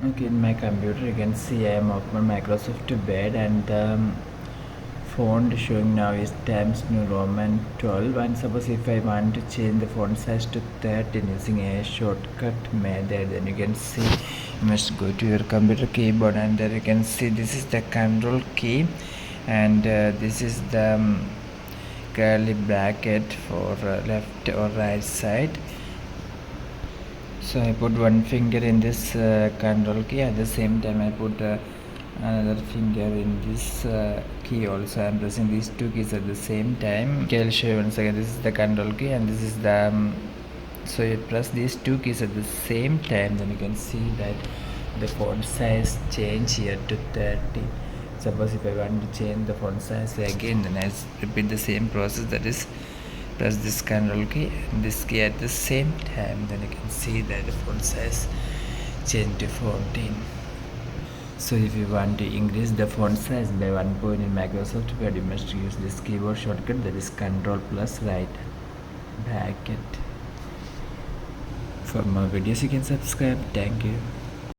Okay, in my computer you can see I am open Microsoft Word, and the font showing now is Times New Roman 12. And suppose if I want to change the font size to 13 using a shortcut method, then you can see you must go to your computer keyboard, and there you can see this is the control key, and this is the curly bracket for left or right side. So I put one finger in this control key, at the same time I put another finger in this key also. I am pressing these two keys at the same time. Okay, I'll show you once again. This is the control key and this is the so you press these two keys at the same time, then you can see that the font size change here to 30. Suppose if I want to change the font size again, then I repeat the same process, that is press this control key and this key at the same time, then you can see that the font size change to 14. So if you want to increase the font size by 1 point in Microsoft Word, you must use this keyboard shortcut, that is Control plus right bracket. For more videos you can subscribe. Thank you.